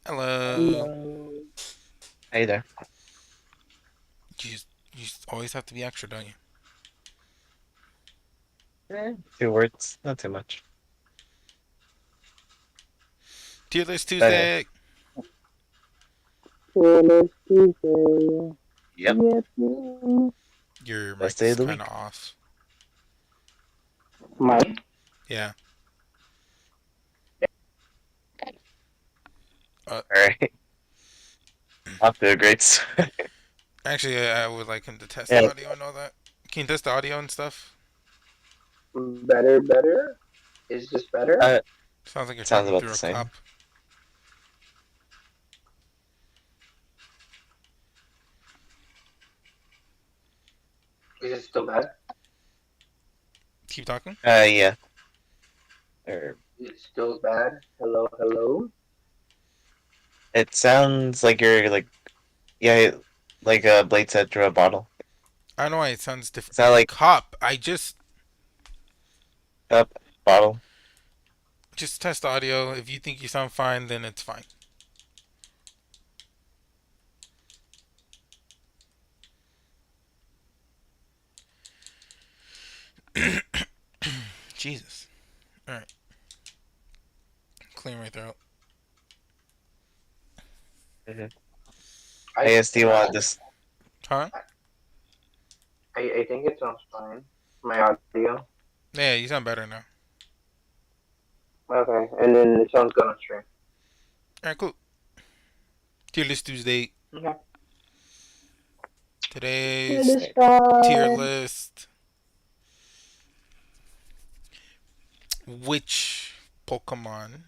Hello. Hello. Hey there. You, you always have to be extra, don't you? Two words, not too much. Tier list But Tuesday. Fearless Tuesday. yep, Yep. Your best day mic's of the kind of week. off. Mike. Yeah. Uh, All right, off to a great start. actually, I would like him to test the Yeah, audio and all that. Can you test the audio and stuff? Better, better. Is this better? uh, Sounds like you're sounds talking about through the a same. cup. Is it still bad? Keep talking. Yeah. Or Is it still bad? Hello, hello. it sounds like you're like yeah, like a blade set through a bottle. I don't know why it sounds It's different. not like Cup. I cup bottle. just test the audio. If you think you sound fine, then it's fine. Jesus. All right. Clear my throat. Mm-hmm. I I guess do you want this? Huh? I think it sounds fine. My audio. Yeah, you sound better now. Okay, and then it sounds good on stream. All right, cool. Tier list Tuesday. Okay. It Today's is Right. tier fine. list. Which Pokemon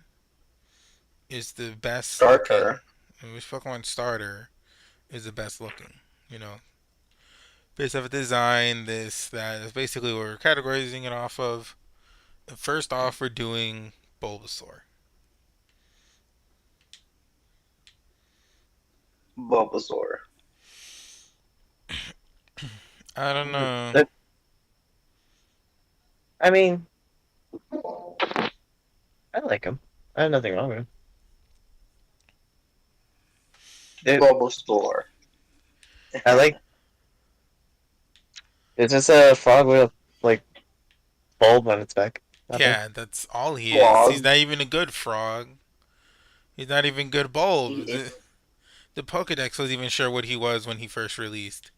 is the best looking? Starter. And which Pokemon starter is the best looking? You know, based off of design, this, that. That's basically what we're categorizing it off of. First off, we're doing Bulbasaur. Bulbasaur. I don't know. But, I mean, I like him. I have nothing wrong with him. Bulbasaur. I like. It's just a frog with a like bulb on its back. Nothing. Yeah, that's all he is. He's Frog. not even a good frog. He's not even good He bulb. is. The Pokedex was even sure what he was when he first released.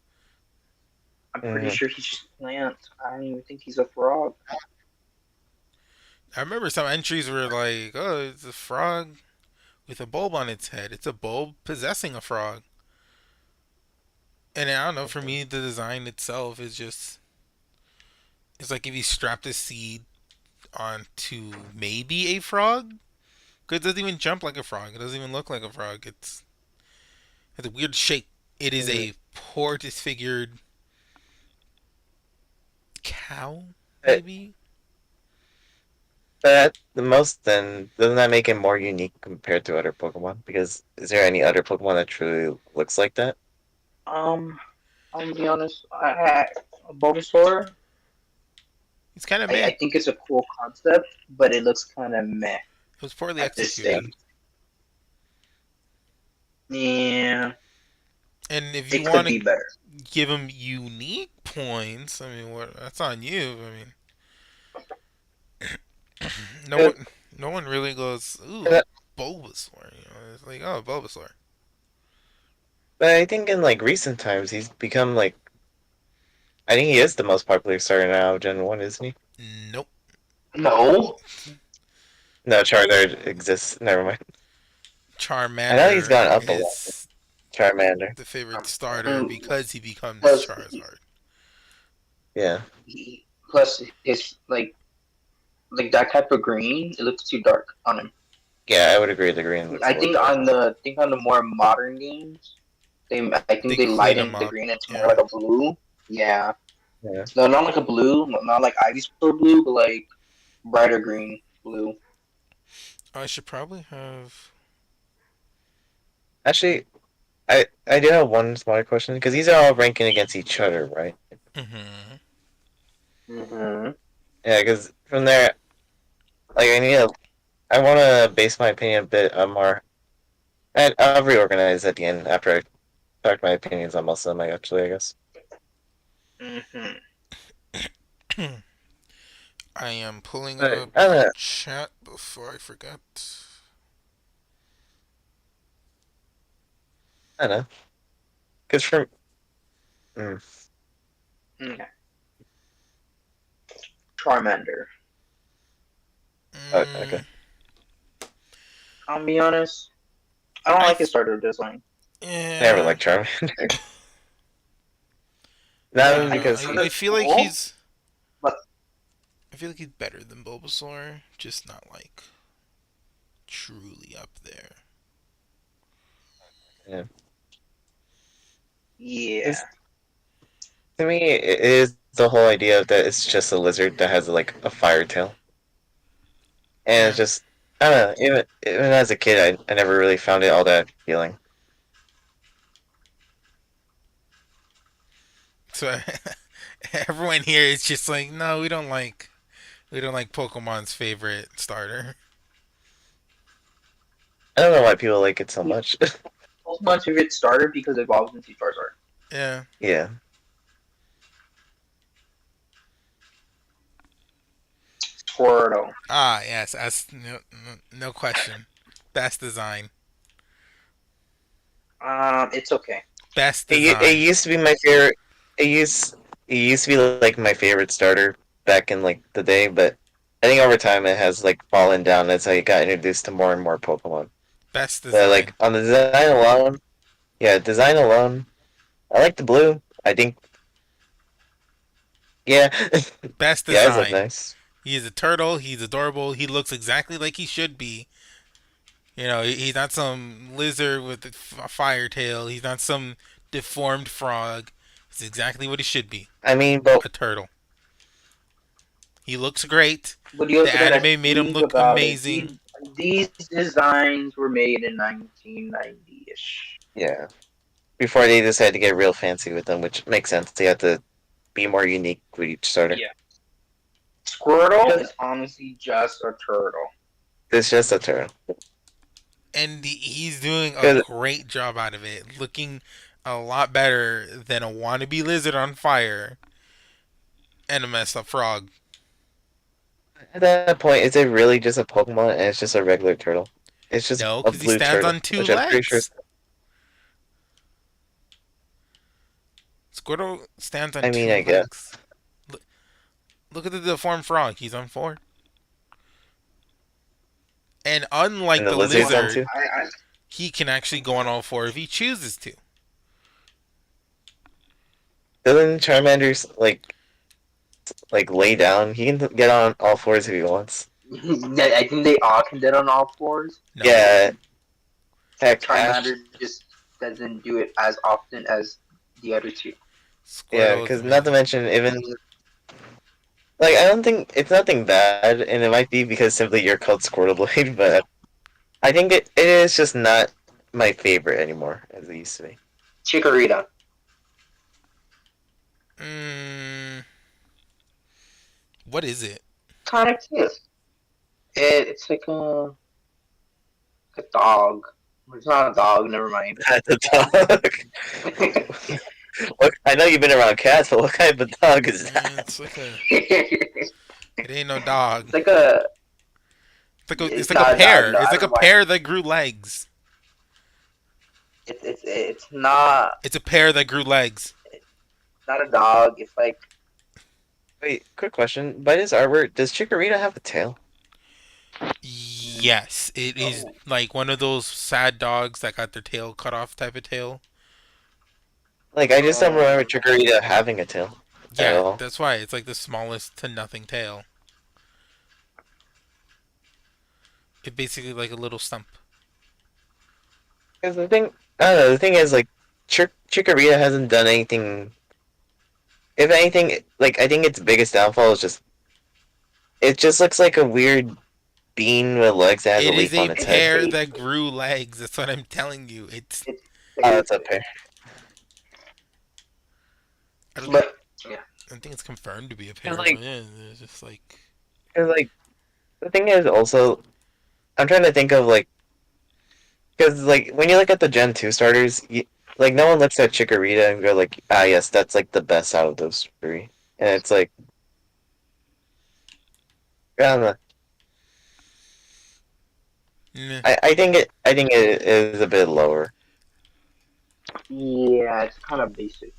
I'm pretty Mm-hmm. sure he's just plant. I don't even think he's a frog. I remember some entries were like, "Oh, it's a frog with a bulb on its head. It's a bulb possessing a frog." And I don't know. For me, the design itself is just. It's like if you strapped a seed onto maybe a frog. 'Cause it doesn't even jump like a frog. It doesn't even look like a frog. It's a weird shape. It is Mm-hmm. a poor disfigured cow, But, maybe. but at the most, then doesn't that make him more unique compared to other Pokemon? Because is there any other Pokemon that truly looks like that? Um, I'm gonna be honest. Bulbasaur. It's kind of I, meh. I think it's a cool concept, but it looks kind of meh It was poorly at this executed. stage. Yeah, And if you it could want to be better. give him unique points, I mean, what? That's on you. I mean, no But, one, no one really goes, "Ooh, but a Bulbasaur." You know, it's like, "Oh, Bulbasaur." I think in like recent times he's become like I think he is the most popular starter now of Gen 1, isn't he? Nope. No, No, Charizard exists. Never mind. I know he's Charmander gone up a lot. is Charmander. the favorite starter um, because he becomes plus Charizard. Yeah. plus his like that type of green, it looks too dark on him. Yeah, I would agree the green looks I a little think dark. on the more modern games, I think They they clean him lighten the up. green into more Yeah. like a blue. Yeah, Yeah. no, not like a blue, not like Ivysaur blue, but like brighter green blue. I should probably have. Actually, I do have one smaller question because these are all ranking against each other, right? Mm-hmm. Mm-hmm. Yeah, because from there, like I want to base my opinion a bit more And I'll reorganize at the end after I talk my opinions on most of them. Actually, I guess. Hmm. I am pulling But up I don't know. chat before I forget. I don't know. Because from mm, Okay. Charmander. okay, Mm, I'll be honest. I don't I like his th- starter design. never yeah liked Charmander. I Not don't know. because I Charmander's feel like cool, he's but better than Bulbasaur, just not like truly up there. yeah. yeah. It's, to me, it is the whole idea of that it's just a lizard that has like a fire tail, and it's Yeah. just I don't know. Even as a kid, I never really found it all that appealing. So everyone here is just like, no, we don't like Pokemon's favorite starter. I don't know why people like it so much. Pokemon's favorite starter because it evolves into Charizard. Yeah. Yeah, Squirtle. Ah, yes. As no question. Best design. It's okay. Best it design. used to be my favorite. It used it used to be like my favorite starter back in like the day, but I think over time it has like fallen down as I got introduced to more and more Pokemon. Best But like design. on the design alone, yeah, design alone, I like the blue. I think, yeah, Best the eyes look design. nice. He's a turtle. He's adorable. He looks exactly like he should be. You know, he's not some lizard with a fire tail. He's not some deformed frog. He's exactly what he should be. I mean, but A turtle. He looks great. But you The also gotta anime made him think look about it. amazing. These designs were made in 1990-ish. yeah, before they decided to get real fancy with them, which makes sense. They have to be more unique with each starter. Yeah. Squirtle Because is honestly just a turtle. it's just a turtle. And he's doing a 'Cause great job out of it. Looking a lot better than a wannabe lizard on fire and a messed up frog. at that point, is it really just a Pokemon and it's just a regular turtle? It's just No, a because he blue stands turtle, on two which I'm pretty sure. legs. Squirtle stands on I mean, two I guess. legs. Look, look at the deformed frog. He's on four. And And unlike the the lizard's on lizard, too. he can actually go on all four if he chooses to. Doesn't Charmander's like lay down? He can get on all fours if he wants. I think they all can get on all fours. No, Yeah, heck, Ash. Charmander just doesn't do it as often as the other two. Yeah, Squirtle is because not to amazing. mention, even like I don't think it's nothing bad, and it might be because simply you're called Squirtle Blade, but I think it is just not my favorite anymore as it used to be. Chikorita. Mm, what is it? Kind of cute. It's like a dog. It's not a dog. Never mind. That's a dog. What, I know you've been around cats, but what kind of a dog is that? It's like a. it's It ain't no dog. like a. It's It's like a not a dog. pear. No, It's I like don't a know why. pear that grew legs. It's not It's a pear that grew legs. not a dog. It's like Wait, quick question. By this artwork, does Chikorita have a tail? Yes, it is oh, like one of those sad dogs that got their tail cut off type of tail. Like, I just don't remember um, Chikorita having a tail at Yeah, all. that's why it's like the smallest to nothing tail. It basically like a little stump. Because the thing, I don't know, the thing is, like, Chikorita hasn't done anything. If anything, like, I think its biggest downfall is just, it just looks like a weird bean with legs that has a It is leaf a on its head. pear that grew legs. That's what I'm telling you. it's Oh, that's a pear. I don't, but yeah. I don't think it's confirmed to be a Because, pear, but like, yeah, it's just like cause, like, the thing is also, I'm trying to think of, like, because like when you look at the Gen 2 starters, like no one looks at Chikorita and go like, ah, yes, that's like the best out of those three. And it's like, I don't know. Meh. I think it is a bit lower Yeah, it's kind of basic.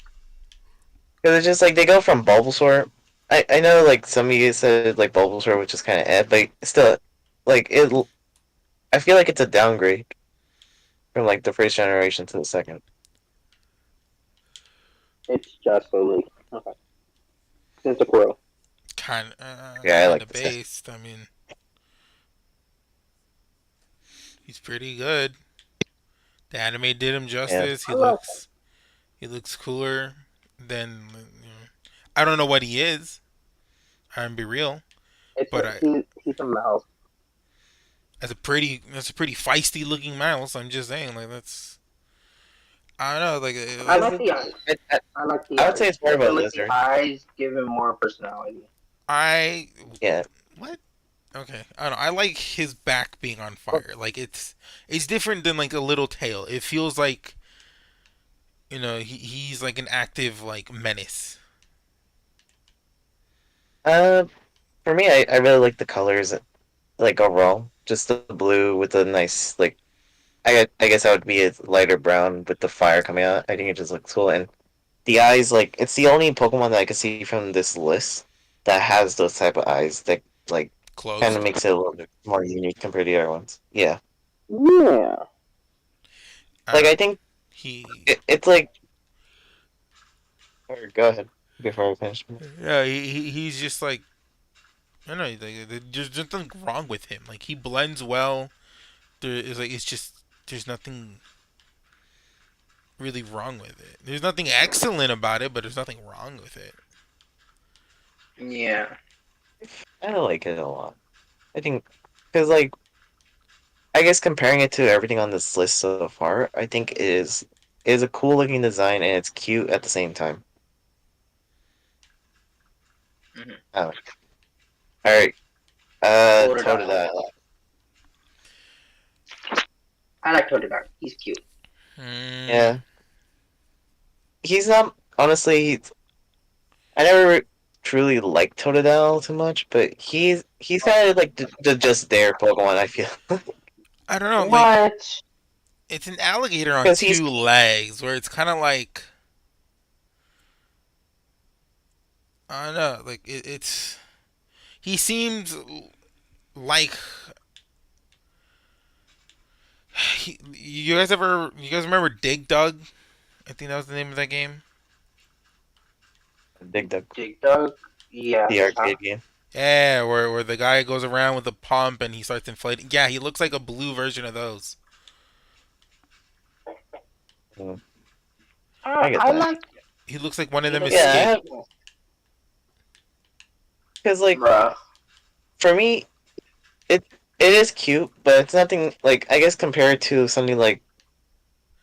because it's just like they go from Bulbasaur. I know like some of you said like Bulbasaur, which is kind of but still, like it. I feel like it's a downgrade from like the first generation to the second. It's just a leak. Okay. It's a Squirtle. Yeah, I Kind like of this guy. based. I mean, he's pretty good. The anime did him Yeah. justice. I like He looks cooler than I don't know what he is. I'm be real, It's but a, he's a mouse. that's a pretty feisty looking mouse. I'm just saying, like that's I don't know, like I Because like the eyes. I like the I would eyes. say it's more I of a feel like the lizard. eyes give him more personality. I Yeah. what? Okay, I don't know. I like his back being on fire. Like it's different than like a little tail. It feels like he's like an active like menace. Uh, for me, I really like the colors, like overall, just the blue with the nice like. I guess that would be a lighter brown with the fire coming out. I think it just looks cool, and the eyes like it's the only Pokemon that I can see from this list that has those type of eyes that like kind of Closed. makes it a little bit more unique compared to the other ones. Yeah, Yeah. I like don't I know. think He it's like. Or go ahead before I finish. yeah he's just like I don't know. There's nothing wrong with him. Like he blends well. There is like it's just there's nothing really wrong with it. There's nothing excellent about it, but there's nothing wrong with it. Yeah. I like it a lot. I think because like I guess comparing it to everything on this list so far, I think is a cool looking design and it's cute at the same time. Mm-hmm. Oh, all right. Totodile. Totodile. I like Totodile. He's cute. Hmm. Yeah, he's not honestly. I never truly liked Totodile too much, but he's kind of like the just there Pokemon. I feel I don't know. Like What? it's an alligator on because he's two legs, where it's kind of like I don't know. Like it's he seems like you guys remember Dig Dug? I think that was the name of that game. Dig Dug, Jig Dog? Yeah. the arcade game. Yeah, where the guy goes around with a pump and he starts inflating. Yeah, he looks like a blue version of those. Mm, I get I that. like. He looks like one of He them looks escape. Yeah, like. because like Bruh. for me, it it is cute, but it's nothing like I guess compared to something like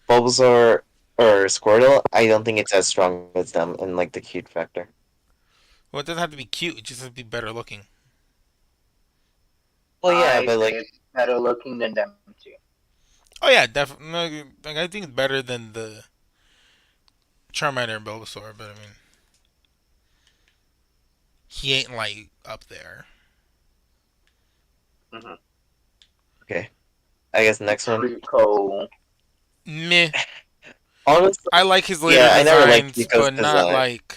Bulbasaur or Squirtle, I don't think it's as strong as them in like the cute factor. Well, it doesn't have to be cute. It just has to be better looking. Well, yeah, I but say like it's better looking than them too. Oh yeah, definitely. Like I think it's better than the Charmander and Bulbasaur, but I mean, he ain't like up there. Mm-hmm. okay, I guess next one. Trico. Meh. Honestly, I like his later yeah, I never liked designs, Pico's but not design. like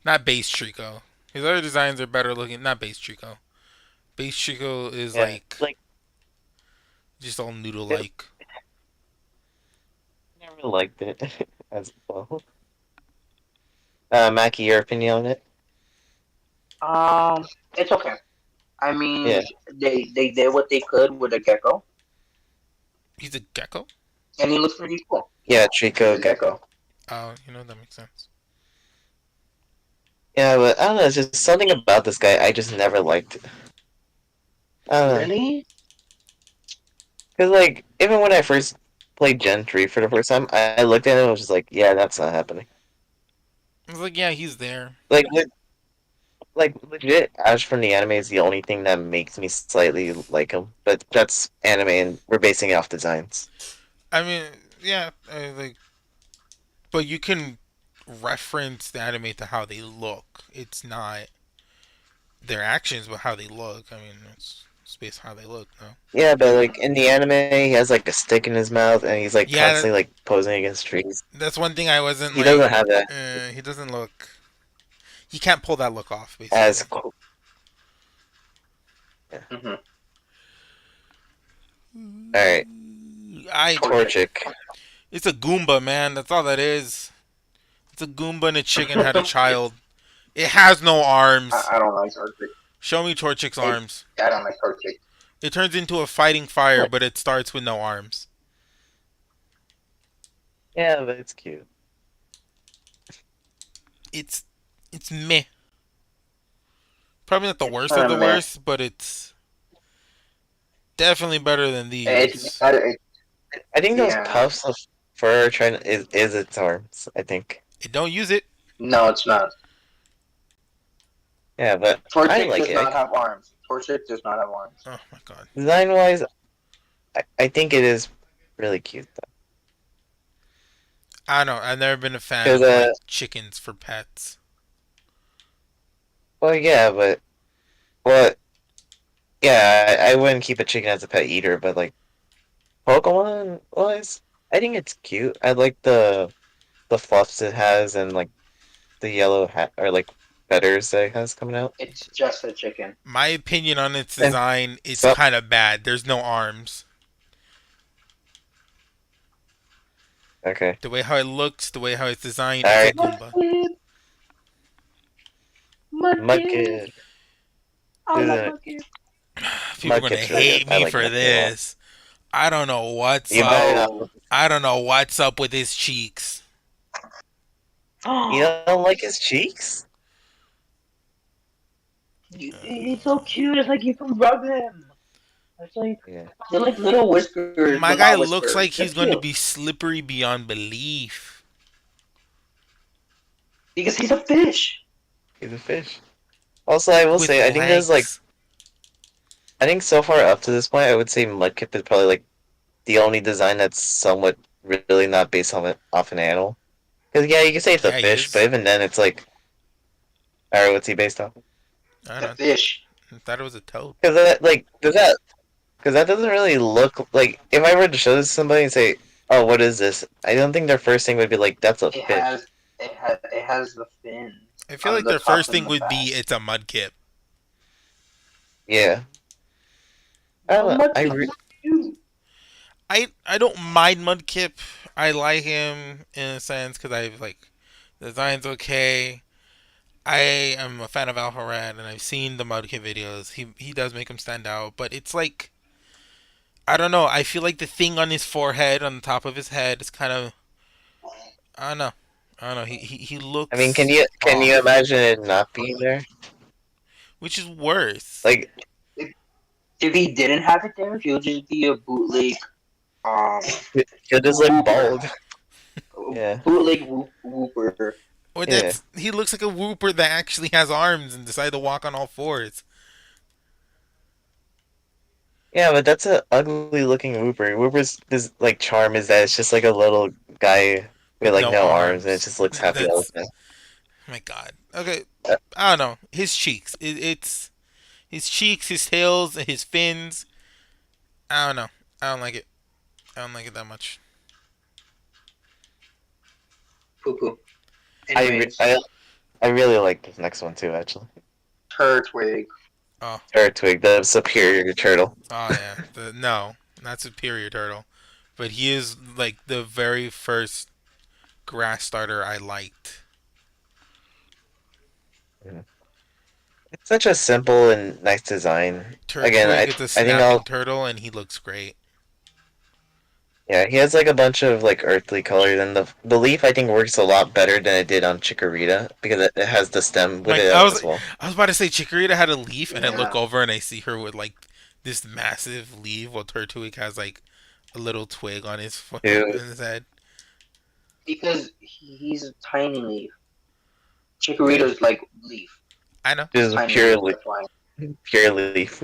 not base Trico. His other designs are better looking. Not base Trico. Base Trico is Yeah, like like just all noodle it, like. I never liked it as well. Mackie, your opinion on it? It's okay. I Yeah, mean, they did what they could with a gecko, He's a gecko. and he looks pretty cool. yeah, He's Trico a Gecko. gecko. Oh, that makes sense. Yeah, but I don't know. It's just something about this guy I just never liked. I don't know. Really? Because, like, even when I first played Gen 3 for the first time, I looked at it and was just like, yeah, that's not happening. I was like, yeah, he's there. Like, legit, Ash from the anime is the only thing that makes me slightly like him. But that's anime, and we're basing it off designs. I mean, yeah, like, but you can reference the anime to how they look. It's not their actions, but how they look. I mean, it's based on how they look. No. Yeah, but Hmm. like in the anime, he has like a stick in his mouth, and he's like Yeah, constantly like posing against trees. that's one thing I wasn't He like. doesn't have that He doesn't look. He can't pull that look off, as basically. cool. Yeah. Hmm. All right, I. Torchic. Torchic. It's a Goomba, man. That's all that is. It's a Goomba and a chicken had a child. It has no arms. I don't like Torchic. Show me Torchic's It, arms. I don't like Torchic. It turns into a fighting fire, What? but it starts with no arms. Yeah, but it's cute. It's it's meh. Probably not the It's worst of kind the of meh. worst, but it's definitely better than It's these. better. It, I think those yeah. puffs of fur trying is its arms. I think. It don't use it. No, it's not. Yeah, but I Torchic like does not it. have arms. Torchic does not have arms. Oh my god. Design wise, I think it is really cute though. I don't know. I've never been a fan Cause of like chickens for pets. well, yeah, but well, yeah, I wouldn't keep a chicken as a pet either. But like Pokemon wise, I think it's cute. I like the fluffs it has and like the yellow hat or like feathers that it has coming out. It's just a chicken. My opinion on its And design, it's so kind of bad. There's no arms. okay, The way how it looks, the way how it's designed, all it's a right, Goomba. Mudkip, Mudkip, Mudkip. I love Isn't Mudkip. People are gonna Mudkip's really good. hate I me like for Mudkip a lot. this. I don't know what's You up. better No. not. I don't know what's up with his cheeks. You don't like his cheeks? It's so cute. It's like you can rub him. It's like Yeah. they're like little whiskers, My but guy not looks whiskers. like They're he's going to cute be slippery beyond belief. because he's a fish. He's a fish. Also, I will With say, I think there's like, legs. I think so far up to this point, I would say Mudkip is probably like the only design that's somewhat really not based on it off an animal. Because yeah, you can say it's a Yeah, he fish, but is. even then, it's like, alright, what's he based off? I don't The know. fish. I thought it was a toad. Because that like because that doesn't really look like if I were to show this to somebody and say, "Oh, what is this?" I don't think their first thing would be like, "That's a It fish." has it has the fins I feel on like the their top first thing and the would back. be it's a mudkip. Yeah, I don't But know. Mudkip's so cute. I don't mind Mudkip. I like him in a sense because I like the design's okay. I am a fan of Alpha Red and I've seen the Mudkip videos. He does make him stand out, but it's like I don't know. I feel like the thing on his forehead, on the top of his head, is kind of I don't know. I don't know. He I mean, looks can you off, imagine it not being there? which is worse. Like, If he didn't have it there, he would just be a bootleg um he'll just look whooper. bald. Yeah, Bootleg whooper. Or yeah, that's he looks like a whooper that actually has arms and decided to walk on all fours yeah. But that's a ugly looking Whooper. Whooper's this like charm is that it's just like a little guy with with like no no arms and it arms. just looks happy all That's the time. my god. Okay, Uh, I don't know. His cheeks. It's his cheeks, his tails, his fins. I don't know. I don't like it. I don't like it that much. Poo poo. I, re- Anyways, I I really like this next one too. Actually, Turtwig. Oh, Turtwig, the superior turtle. oh yeah. No, not superior turtle, but he is like the very first grass starter I liked. Mhm. It's such a simple and nice design. Again, Turtwig is a I think snapping I'll turtle, and he looks great. yeah. He has like a bunch of like earthly colors, and the leaf I think works a lot better than it did on Chikorita because it has the stem with Like it as well. I was about to say, Chikorita had a leaf, and I look Yeah. over and I see her with like this massive leaf, while Turtwig has like a little twig on his on Dude, his head. Because he's a tiny leaf. yeah, Chikorita's like leaf. I know, just Tiny leaf, purely that's why. pure leaf.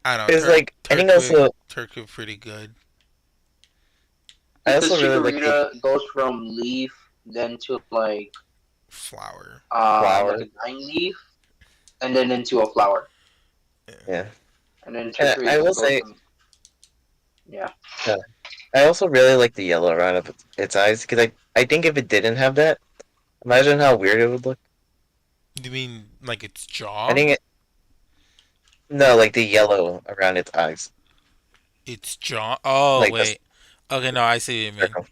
I know. It's like I think Turtwig, also Turtwig, pretty good. Because also really like the Chikorita goes from leaf then to Flower. like flower. a dying leaf and then into a flower. Yeah. Yeah, And then and I Chikorita will goes say, from yeah. uh, I also really like the yellow around of its eyes because I think if it didn't have that, imagine how weird it would look. You mean like its I jaw? think it no like the yellow around its eyes, Its jaw? Oh like the wait. Okay, no, I see what you mean. circle.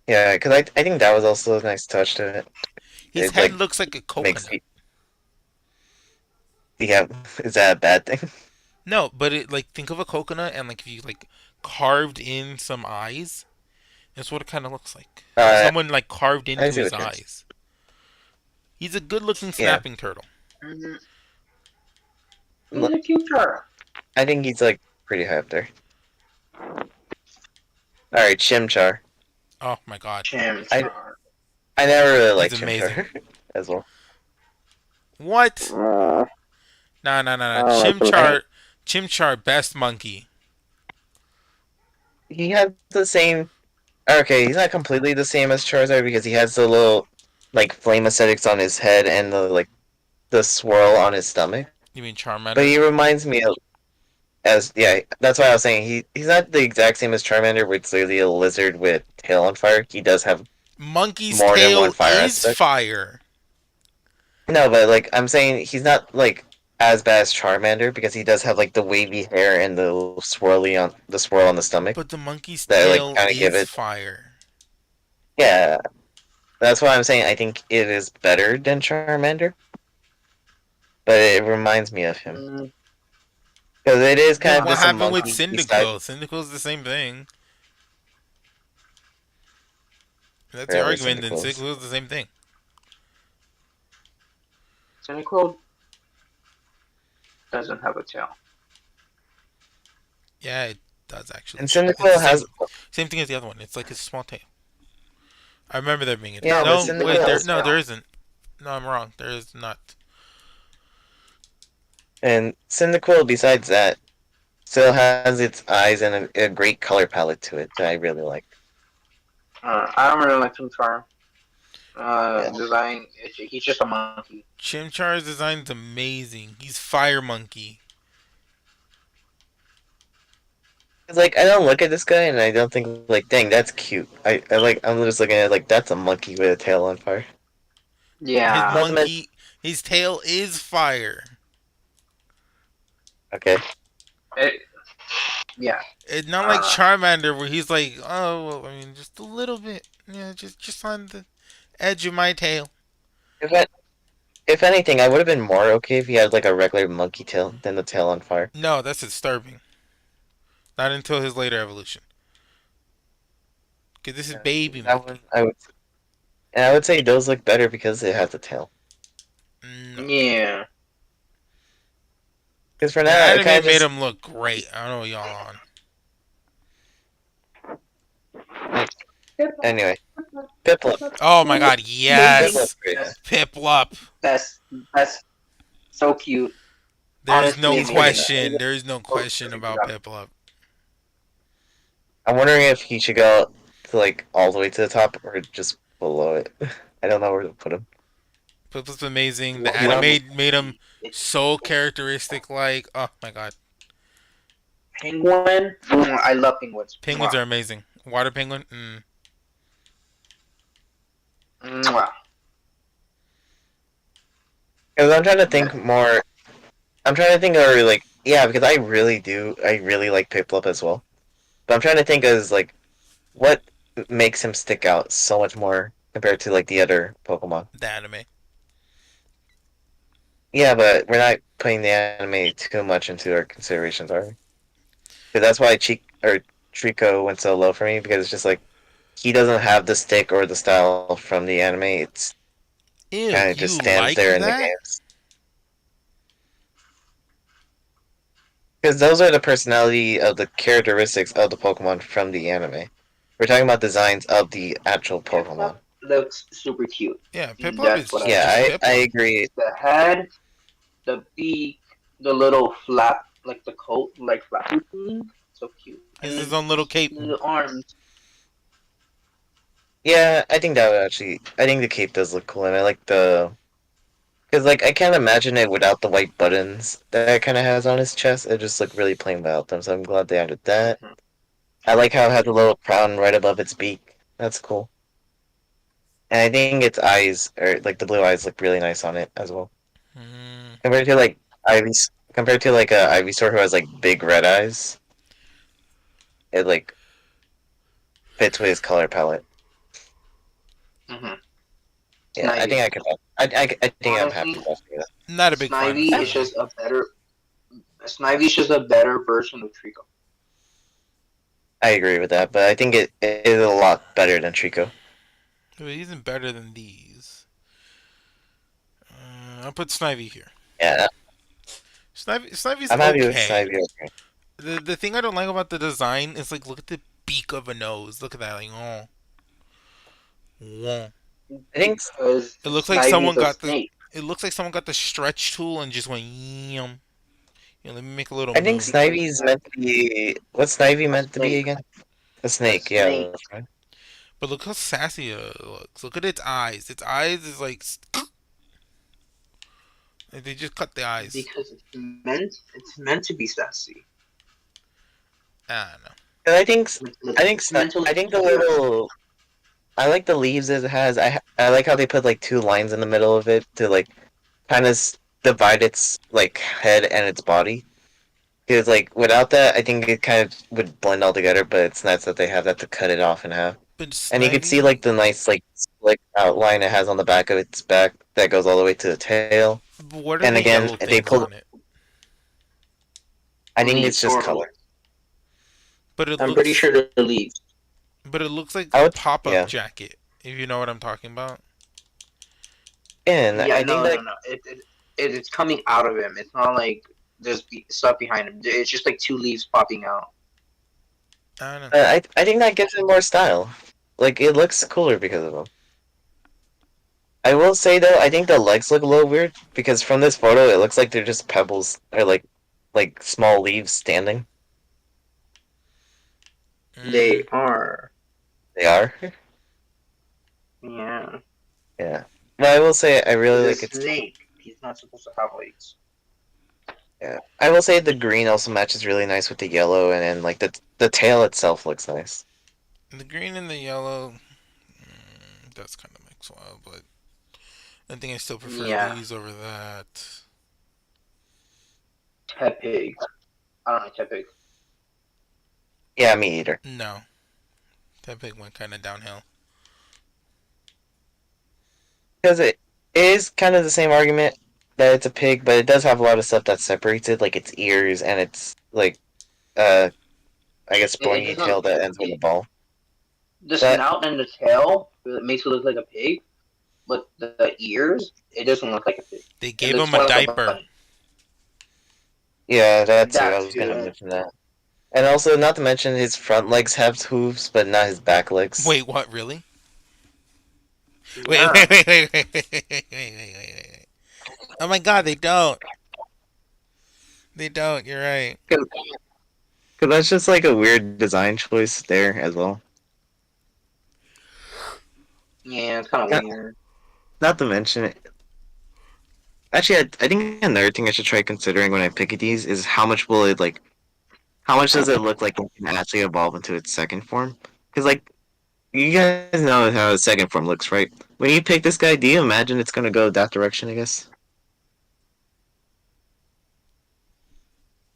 Yeah, because I think that was also a nice touch to it. His It head like looks like a makes coconut. the yeah. Is that a bad thing? No, but it like think of a coconut and like if you like carved in some eyes, that's what it kind of looks like. Like Uh, someone like carved I into see his what you're. eyes. He's a good-looking Yeah, snapping turtle. Mm-hmm. L- He's a cute turtle. I think he's like pretty high up there. All right, Chimchar. Oh my god, I Chimchar. I never really he's liked amazing. Chimchar as well. What? Uh, Nah, nah, nah, I nah. don't like him. Chimchar, best monkey. He has the same. Okay, he's not completely the same as Charizard because he has the little like flame aesthetics on his head and the like the swirl on his stomach. You mean But Charmander? he reminds me of as yeah. That's why I was saying he's not the exact same as Charmander, which is literally a lizard with tail on fire. He does have Monkey's more than one tail fire is aspect. fire. No, but like I'm saying, he's not like as bad as Charmander because he does have like the wavy hair and the swirly on the swirl on the stomach But the monkey's that like tail kind of give is it. fire. Yeah, that's why I'm saying I think it is better than Charmander, but it reminds me of him Mm, because it is kind Then of what just a happened with monkey beside. Cyndaquil? Cyndaquil's the same thing. If that's your Apparently, argument, then Cyndaquil's. Cyndaquil's the same thing. Cynical doesn't have a tail. Yeah, it does actually. And It's the Cyndaquil has same thing as the other one. It's like a small tail. I remember there being a tail. yeah, but No, Cynical wait, Cyndaquil there. has has No, tail. there isn't. No, I'm wrong. There is not. and Cyndaquil besides that still has its eyes and a great color palette to it that I really like. I don't really like Chimchar. Yeah. Design. He's just a monkey. Chimchar's design's amazing. He's fire monkey. It's like I don't look at this guy and I don't think like, dang, that's cute. I like I'm just looking at it like that's a monkey with a tail on fire. His Yeah. Not to mention, monkey, his tail is fire. okay, It, yeah. It's not like Uh, Charmander where he's like, oh, well, I mean, just a little bit. Yeah, just on the edge of my tail. if I, if anything, I would have been more okay if he had like a regular monkey tail than the tail on fire. No, that's disturbing. Not until his later evolution. Because this is Yeah, baby that one monkey. I would say those look better because it has the tail. No. yeah. Because for The now, it kind of anime made just him look great. I don't know what y'all on. anyway. Piplup, Oh my god, Piplup, yes! great. Piplup. That's so cute. There's no Honestly, question. There's no so question cute. about Piplup. I'm wondering if he should go to like all the way to the top or just below it. I don't know where to put him. Piplup's amazing. The What is anime made him it's so characteristic like. Oh my god. penguin? I love penguins. Penguins are amazing. Water penguin? Mwah. Because I'm trying to think more. I'm trying to think of like yeah, because I really do. I really like Piplup as well. But I'm trying to think as like what makes him stick out so much more compared to like the other Pokemon. The anime. Yeah, but we're not putting the anime too much into our considerations, are we? Because that's why Trico went so low for me because it's just like he doesn't have the stick or the style from the anime. It's Ew, kind of you just stands like there in the that? games. Because those are the personality of the characteristics of the Pokemon from the anime. We're talking about designs of the actual Pokemon. Piplup looks super cute. Yeah, Piplup That's is what Yeah, just I Piplup. agree. The head, the beak, the little flap, like the coat, like flappy thing. So cute. He And has his then own little his cape. little arms. Yeah, I think that would actually. I think the cape does look cool, and I like the because like I can't imagine it without the white buttons that it kind of has on his chest. It just look really plain without them. So I'm glad they added that. Hmm. I like how it has a little crown right above its beak. That's cool. And I think its eyes, or like the blue eyes, look really nice on it as well. Mm, Compared to like compared to like a Ivysaur who has like big red eyes, it like fits with his color palette. Hmm. Yeah, I think Snivy. I can. I think I'm happy Honestly, about that. not a big fan of Snivy is Snivy. just a better. Snivy is just a better version of Trico. I agree with that, but I think it is a lot better than Trico. But he isn't better than these. I'll put Snivy here. Yeah, Snivy's I'm happy with okay. Snivy. Okay. The thing I don't like about the design is like look at the beak of a nose. Look at that, like oh, whoa. I think It looks like Snivy's someone a got the. snake It looks like someone got the stretch tool and just went yum. Let me make a little I think move. because Snivy's meant to be. What's Snivy a meant to be snake. again? A A snake. Yeah, snake that's right. But look how sassy it looks. Look at its eyes. Its eyes is like they just cut the eyes. because it's meant to be sassy. I don't know. 'Cause It's meant to I look think the cute. little I like the leaves it has. I like how they put like two lines in the middle of it to like kind of divide its like head and its body. Because like without that, I think it kind of would blend all together. But it's nice that they have that to cut it off in half. But And you could see like Snivy, the nice like slick outline it has on the back of its back that goes all the way to the tail. what are And the again, yellow they things pull. on it? I think it's Leaves, just horrible. color. But it I'm pretty looks, sure they're leaves. but it looks like I a would, pop-up yeah. jacket. If you know what I'm talking about. And Yeah, I think no, that no, no. It's coming out of him. It's not like there's stuff behind him. It's just like two leaves popping out. I don't know. I think that gives it more style. Like it looks cooler because of them. I will say though, I think the legs look a little weird because from this photo, it looks like they're just pebbles or like small leaves standing. They Mm, are. They are. Yeah. Yeah. But I will say I He's really a like its. snake. He's not supposed to have legs. Yeah. I will say the green also matches really nice with the yellow, and then like the tail itself looks nice. the green and the yellow. That's kind of mixed well, but I think I still prefer Yeah. these over that. Tepig. I don't know Tepig. Yeah, me either. No, that big went kind of downhill. Because it is kind of the same argument that it's a pig, but it does have a lot of stuff that separates it, like its ears and its like uh I guess It pointy tail doesn't. that ends with a ball. The That snout and the tail it makes it look like a pig, but the ears, it doesn't look like a pig. They It gave looks him a like a diaper. bunny. yeah, that too. I That was gonna too. mention that. And also, not to mention his front legs have hooves, but not his back legs. Wait, what? Really? Wait, Yeah. wait. Oh my God, they don't. They don't. You're right. Because that's just like a weird design choice there as well. Yeah, it's kind of Not, weird. not to mention it. Actually, I think another thing I should try considering when I pick these is how much will it like. How much does it look like it can actually evolve into its second form? Because like you guys know how his second form looks, right? When you pick this guy, do you imagine it's gonna go that direction? I guess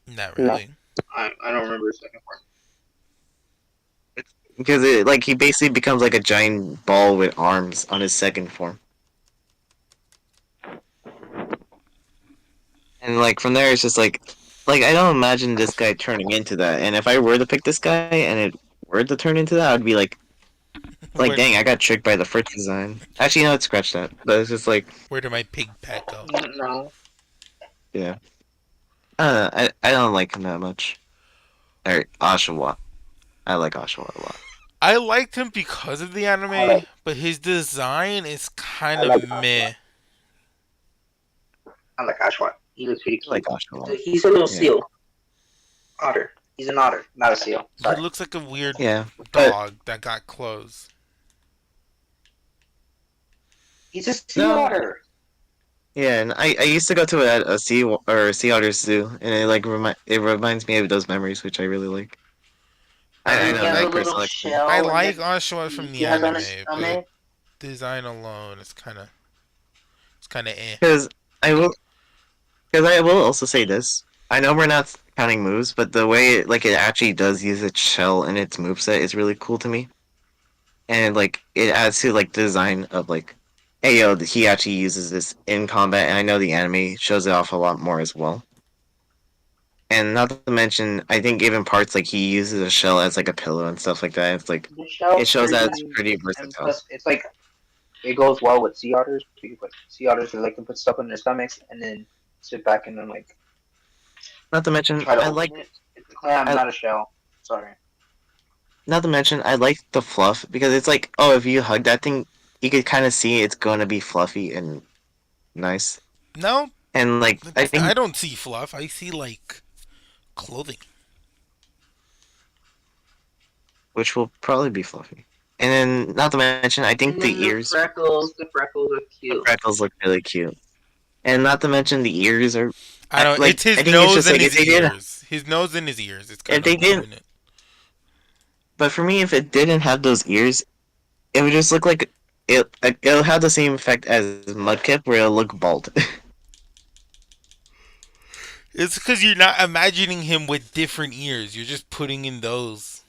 Not No. really. I don't remember a second part. because it like he basically becomes like a giant ball with arms on his second form, and like from there it's just like I don't imagine this guy turning into that. And if I were to pick this guy and it were to turn into that, I'd be like Where dang, I got tricked by the first design. Actually, no, it's scratch that. But it's just like where did my pig pet go? No. yeah, I don't like him that much. Or Oshawa, I like Oshawa a lot. I liked him because of the I anime, like but his design is kind I of like meh. I like Ashwan. He looks pretty I like cute. Oshawa. He's a little Yeah. seal otter. He's an otter, not a seal. He Sorry. looks like a weird Yeah, but dog that got clothes. He's a sea no, otter. yeah, and I used to go to a sea otter zoo, and it reminds me of those memories, which I really like. And I then he know has a that little person likes it. I shell, and like then Oshawa from he the has on his anime, but stomach. design alone is kind of eh. Because I will because I will also say this. I know we're not counting moves, but the way it actually does use its shell in its moveset is really cool to me. And like it adds to like the design of like hey yo, he actually uses this in combat, and I know the anime shows it off a lot more as well. And not to mention, I think even parts like he uses a shell as like a pillow and stuff like that. It's like The it shell's shows that it's pretty, pretty and versatile. plus it's like it goes well with sea otters because like, sea otters they like to put stuff in their stomachs and then sit back and then like Not to mention, try to open it. It's a clam, I not a shell. Sorry. not to mention I like the fluff because it's like oh if you hug that thing, you could kind of see it's going to be fluffy and nice. No, And like I I think don't see fluff. I see like clothing. which will probably be fluffy. And then not to mention, I think And then the freckles are the cute. freckles look really cute. And not to mention the ears are I don't. It's I his think it's nose just and like his ears. His nose and his ears. It's kind if of they didn't ruin it. but for me if it didn't have those ears, it would just look like it'll have the same effect as Mudkip where it'll look bald. It's because you're not imagining him with different ears. You're just putting in those.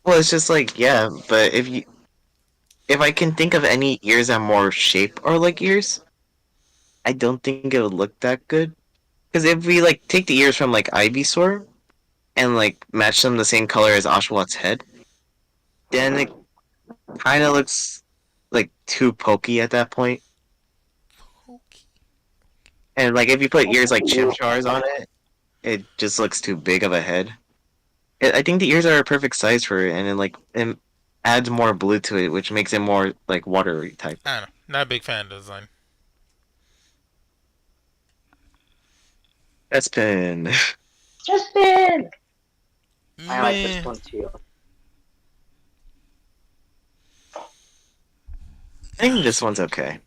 Well, it's just like yeah, but if I can think of any ears that more shape or like ears, I don't think it would look that good. Because if we like take the ears from like Ivysaur and like match them the same color as Oshawott head, then it kind of looks like too pokey at that point. Okay. And like if you put ears like Chimchar's on it, it just looks too big of a head. I think the ears are a perfect size for it, and it adds more blue to it, which makes it more like watery type. I don't know. Not a big fan of the design. That's been. Justin! I like this Meh. one too. I think this one's okay.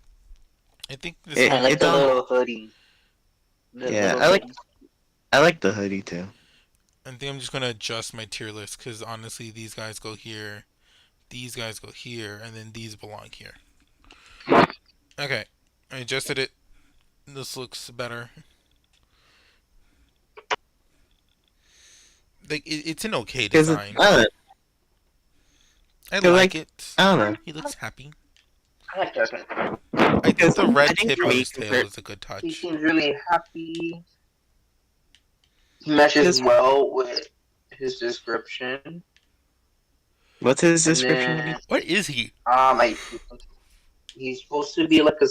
I think this It I one. like it's the on. little hoodie. The Yeah, little hoodie. I like the hoodie too. I think I'm just gonna adjust my tier list because honestly, these guys go here, these guys go here, and then these belong here. Okay, I adjusted it. This looks better. Like it's an okay Because design. I like like it. I don't know. He looks happy. I like Justin. I think Because the I red think tip for on me, his tail is a good He touch. seems really happy. He meshes because well with his description. what's his And description again? then, What is he? he's supposed to be like a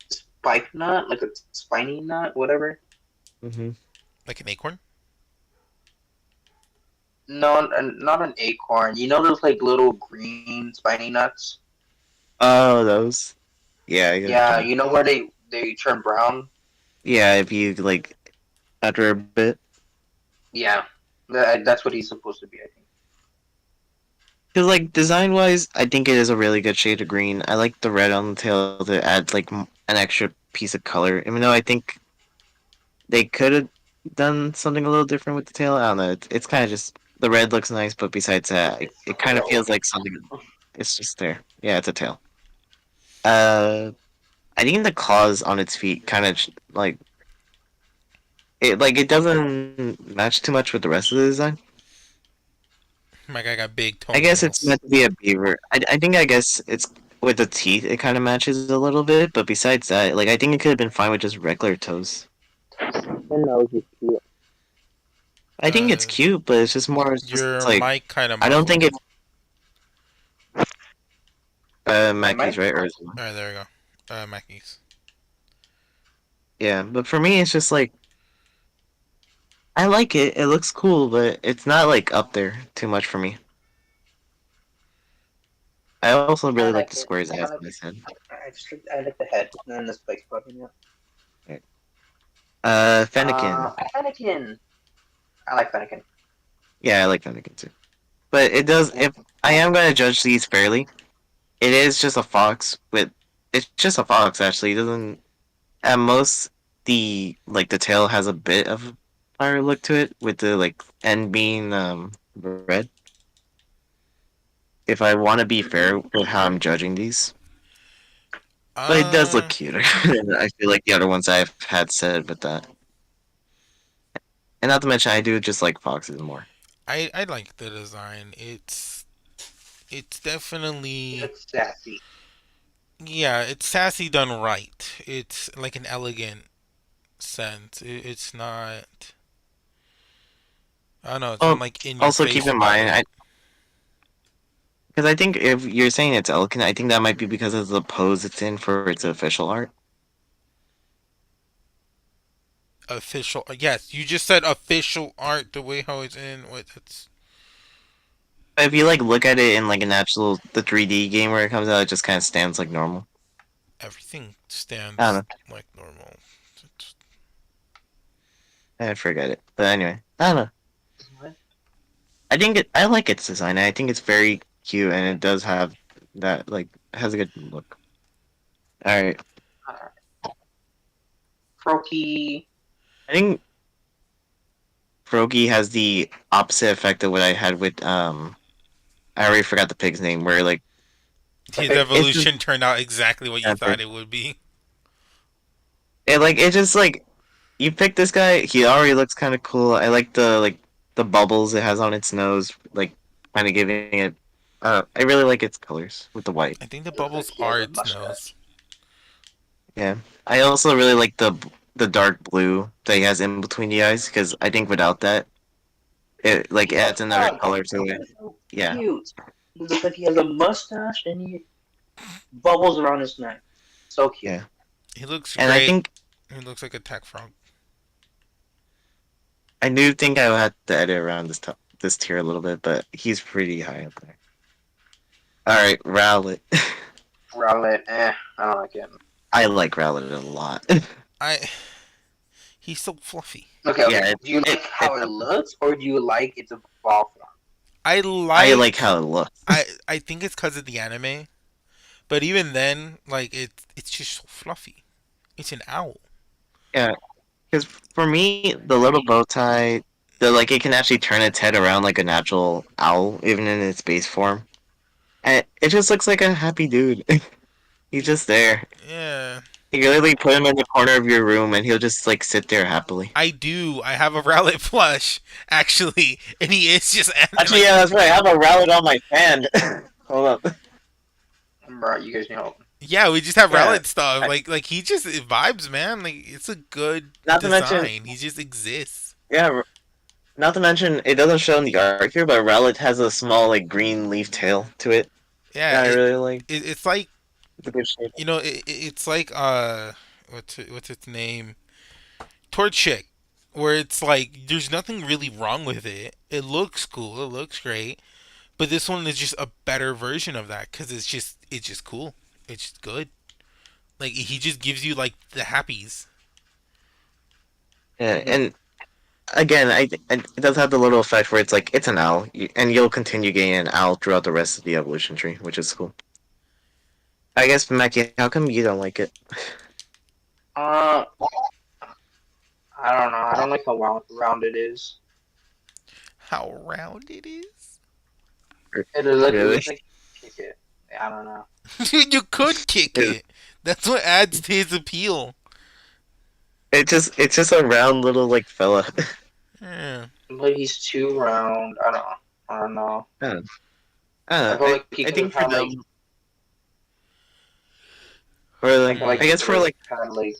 spike nut, like a spiny nut, whatever. Hmm. Like an acorn? No, not an acorn. You know those like little green spiny nuts? Oh, those. Yeah, I get Yeah, you. you know where they turn brown? Yeah, if you like after a bit. Yeah, that's what he's supposed to be. I think. Because like design wise, I think it is a really good shade of green. I like the red on the tail to add like an extra piece of color. Even though I think they could have done something a little different with the tail. I don't know. It's kind of just the red looks nice, but besides that, It's it kind of still feels like something. It's just there. Yeah, it's a tail. Uh, I think the claws on its feet kind of like it doesn't match too much with the rest of the design. My guy got big I guess it's toenails. meant to be a beaver. I guess it's with the teeth. It kind of matches a little bit, but besides that, like I think it could have been fine with just regular toes. the nose is cute. I think it's Uh, cute, but it's just more. It's just your like mic kind of I don't think muffled. it's My Mackey's mic. right or is it mine? Alright, there we go. Mackey's. Yeah, but for me, it's just like I like it. It looks cool, but it's not like up there too much for me. I also I really like like the it. square's I ass like. in this head. I like the head and then the spikes button. Yeah. Fennekin. Anakin. I like Fennekin. Yeah, I like Fennekin too. But it does. If I am going to judge these fairly, it is just a fox. With it's just a fox. Actually, it doesn't. At most, the tail has a bit of fire look to it, with the like end being red. If I want to be fair with how I'm judging these, but it does look Uh, cuter. I feel like the other ones I've had said with that, and not to mention I do just like foxes more. I like the design. It's definitely, It's sassy. yeah, it's sassy done right. It's like an elegant sense. It's not. I don't know. It's not Oh, like in your also keep face in mind, rebellion. because I think if you're saying it's elegant, I think that might be because of the pose it's in for its official art. Official. Yes, you just said official art. The way how it's in. What that's If you like look at it in like an actual the 3D game where it comes out, it just kind of stands like normal. everything I don't stands know. like normal. It's- I forget it, but anyway, I don't know. I think I like its design. I think it's very cute, and it does have that like has a good look. All right, Croaky. I think Froakie has the opposite effect of what I had with I already forgot the pig's name. Where like His it's just evolution turned out exactly what you thought it would be. it just like you pick this guy. He already looks kind of cool. I like the bubbles it has on its nose, like kind of giving it. I really like its colors with the white. I think the It looks like bubbles he has are a its nose. mustache. Yeah, I also really like the dark blue that he has in between the eyes because I think without that, it like Yeah, adds another fuck. color to it. That's so Yeah, cute. He looks like he has a mustache and he bubbles around his neck. So cute. yeah, He looks and I great. think He looks like a tech frog. I do think I would have to edit around this tier a little bit, but he's pretty high up there. All right, Rowlet. Rowlet, I don't like it. I like Rowlet a lot. I. He's so fluffy. Okay, Yeah, okay. Do you like it how it looks or do you like its evolved form? I I like like. how it looks. I think it's because of the anime, but even then, like it's just so fluffy. It's an owl. Yeah, because for me, the little bow tie, the like it can actually turn its head around like a natural owl, even in its base form. And it just looks like a happy dude. He's just there. Yeah, You can literally put him in the corner of your room, and he'll just like sit there happily. I do. I have a Rowlet plush actually, and he is just Actually, like, yeah, that's right. I have a Rowlet on my fan. Hold up. Bro, you guys know. yeah, we just have Yeah, Rowlet stuff. I, Like he just it vibes, man. Like it's a good not to mention, design. He just exists. yeah, not to mention, it doesn't show in the art here, but Rowlet has a small like green leaf tail to it Yeah, that I really like. it's like, It's a good shape. it's like what's its name? Torchic, where it's like there's nothing really wrong with it. It looks cool. It looks great. But this one is just a better version of that because it's just cool. It's just good. Like he just gives you like the happies. Yeah, Mm-hmm. and again, it does have the little effect where it's like it's an owl, and you'll continue getting an owl throughout the rest of the evolution tree, which is cool. I guess, Mackie, how come you don't like it? Uh, I don't know. I don't like how round it is. How round it is. It Really? looks like you kick it. I don't know. You could kick it. That's what adds to his appeal. It's just a round little like fella. Yeah. But he's too round. I don't know. I don't know. I don't know. I I don't know. feel like he I could have think for had them, like. or I like feel like Mm. I he guess could for have like had like.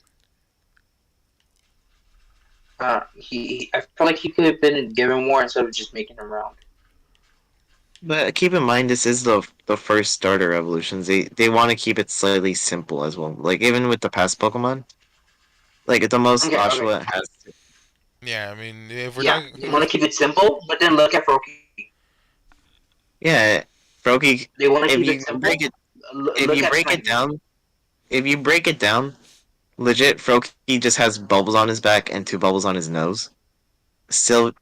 I feel like he could have been given more instead of just making him round. but keep in mind this is the first starter evolutions. They want to keep it slightly simple as well. Like even with the past Pokemon, like the most Okay, okay. Oshawott has. Yeah. I mean, if we're Yeah, talking, they want to keep it simple, but then look at Froakie. Yeah, Froakie. They want to If keep it you break simple. it, if Look you at break it Snivy. down, if you break it down, legit Froakie just has bubbles on his back and two bubbles on his nose. Still,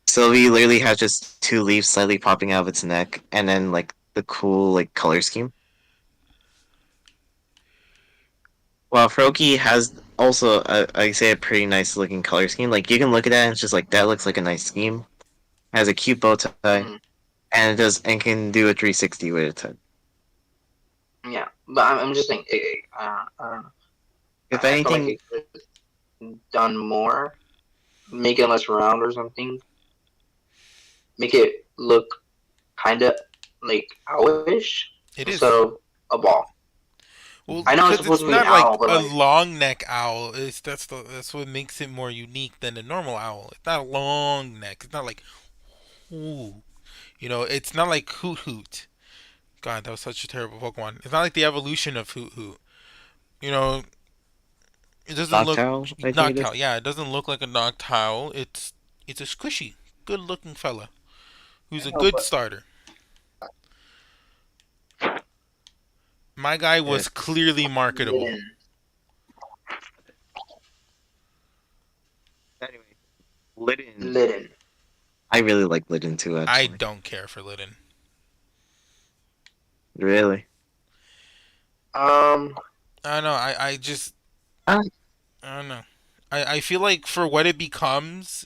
Sylvie literally has just two leaves slightly popping out of its neck, and then like the cool like color scheme. While Froakie has also, I say, a pretty nice looking color scheme. Like you can look at that and it's just like that looks like a nice scheme. Has a cute bow tie, Mm, and it does and can do a 360 with it. yeah, but I'm just saying. I don't know. If I feel like anything, it could have done more, make it less round or something, make it look kind of like owlish It instead is. of a ball. Well, I know it's because supposed it's to be an not owl, like but a like long neck owl. That's what makes it more unique than a normal owl. It's not a long neck. It's not like ooh. It's not like Hoot Hoot. God, that was such a terrible Pokemon. It's not like the evolution of Hoot Hoot. You know, it doesn't look Noctowl, I think it is. Noctowl. Yeah, it doesn't look like a Noctowl. It's a squishy, good-looking fella who's I a know, good but starter. My guy Yeah. was clearly marketable. Litten, Anyway, Litten. Litten. I really like Litten too, I actually. don't care for Litten. Really. Um, I don't know. I just Uh, I don't know. I feel like for what it becomes,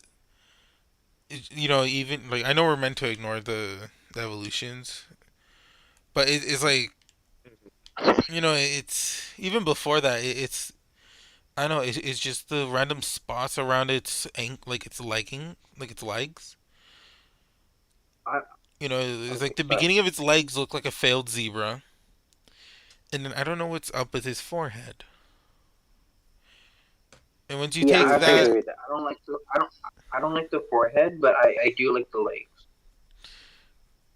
even like I know we're meant to ignore the evolutions, but it's like it's even before that. It's I don't know. It's just the random spots around like its legging, like its legs. I It's like okay, the sorry. beginning of its legs look like a failed zebra, and then I don't know what's up with his forehead. And once you Yeah, I take have to that, agree with that. I don't like the forehead, but I do like the legs.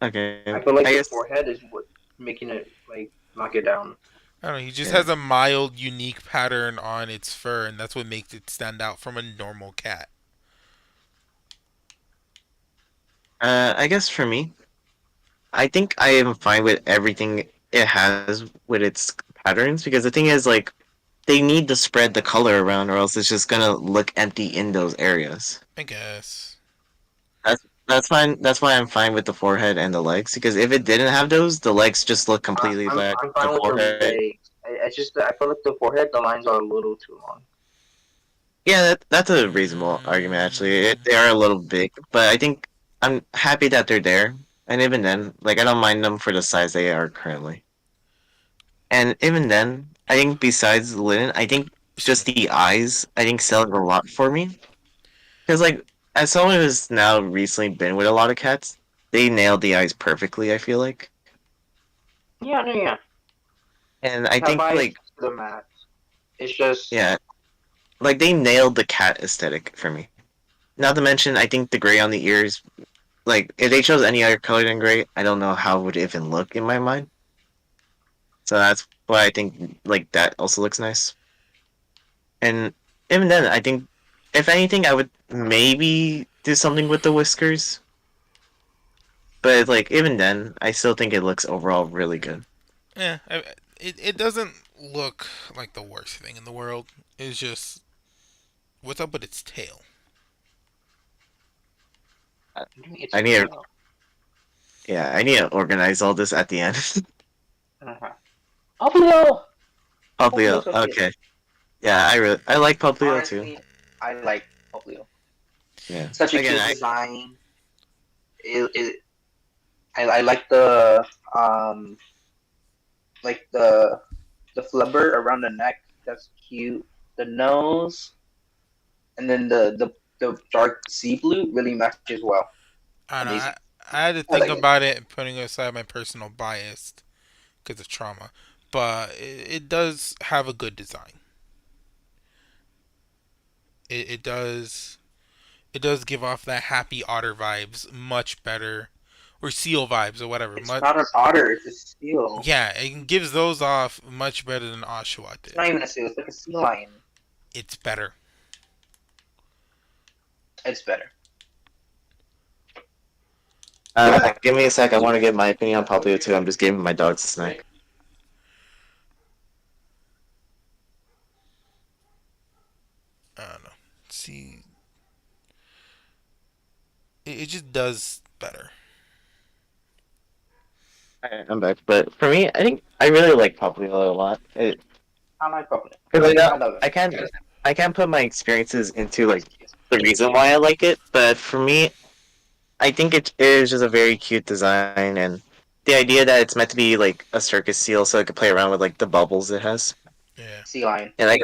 okay. I feel like I the guess. forehead is what making it like knock it down. I don't know. He just Yeah. has a mild, unique pattern on its fur, and that's what makes it stand out from a normal cat. I guess for me, I think I am fine with everything it has with its patterns because the thing is, like, they need to spread the color around, or else it's just gonna look empty in those areas. I guess. That's fine. That's why I'm fine with the forehead and the legs because if it didn't have those, the legs just look completely black. I'm The fine with the forehead, legs. I just I feel like the forehead the lines are a little too long. yeah, that's a reasonable argument actually. Mm, They are a little big, but I think I'm happy that they're there. And even then, like I don't mind them for the size they are currently. And even then, I think besides the linen, I think excuse just me. the eyes, I think selling a lot for me. Because like as someone who's now recently been with a lot of cats, they nailed the eyes perfectly. I feel like, Yeah, no, yeah. and I Cat think bias like to the max. It's just yeah, like they nailed the cat aesthetic for me. Not to mention, I think the gray on the ears, like if they chose any other color than gray, I don't know how it would even look in my mind. So that's why I think like that also looks nice. And even then, I think if anything, I would maybe do something with the whiskers. But like even then, I still think it looks overall really good. Yeah, it doesn't look like the worst thing in the world. It's just what's up with its tail. I it's I need to, tail. yeah, I need to organize all this at the end. Uh-huh. Poplio! Poplio, Poplio's so cute. okay, yeah, I like Poplio too. Honestly, I like Poplio. Yeah, Such a again, cute design. It I um like the flubber around the neck. That's cute. The nose and then the dark sea blue really matches well. I don't know. Amazing. I had to I think like it. about it, putting aside my personal bias because of trauma, but it does have a good design. It does. It does give off that happy otter vibes much better, or seal vibes or whatever. It's not an otter. It's a seal. Yeah, it gives those off much better than Oshawott It's did. not even a seal. It's like a sea lion. It's better. It's better. give me a sec. I want to give my opinion on Poplio too. I'm just giving my dogs a snack. I don't know. See, it just does better. I'm back, but for me, I think I really like Popplio a lot. I like Pokemon. Because I love it. I can't put my experiences into like the reason why I like it, but for me, I think it is just a very cute design, and the idea that it's meant to be like a circus seal, so it could play around with like the bubbles it has, Yeah. Sea Lion. and I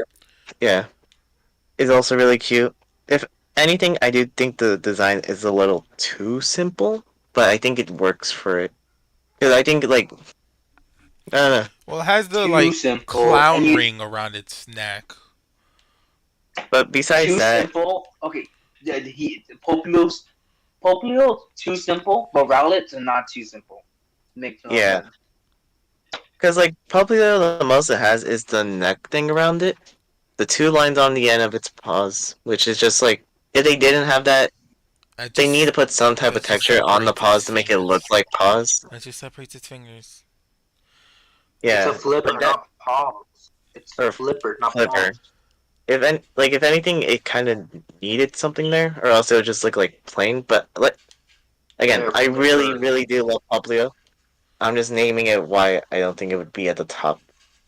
yeah, is also really cute. If anything, I do think the design is a little too simple, but I think it works for it. Because I think like I don't know, Well, it has the Too like simple. And clown you ring around its neck. but besides too that, simple. Okay. He Poplio's too simple, but Rowlet's not too simple. Makes no yeah, sense. because like Popplio, the most it has is the neck thing around it, the two lines on the end of its paws, which is just like if they didn't have that, That they need just to put some type of that just texture on the separates its paws to make it look fingers. like paws. That just separates its fingers. It's a Yeah, like flipper, that not paws. It's or flipper, not flipper. paws. If anything, it kind of needed something there, or else it would just look like plain. But like again, Yeah, I really, flipper. really do love Poplio. I'm just naming it why I don't think it would be at the top,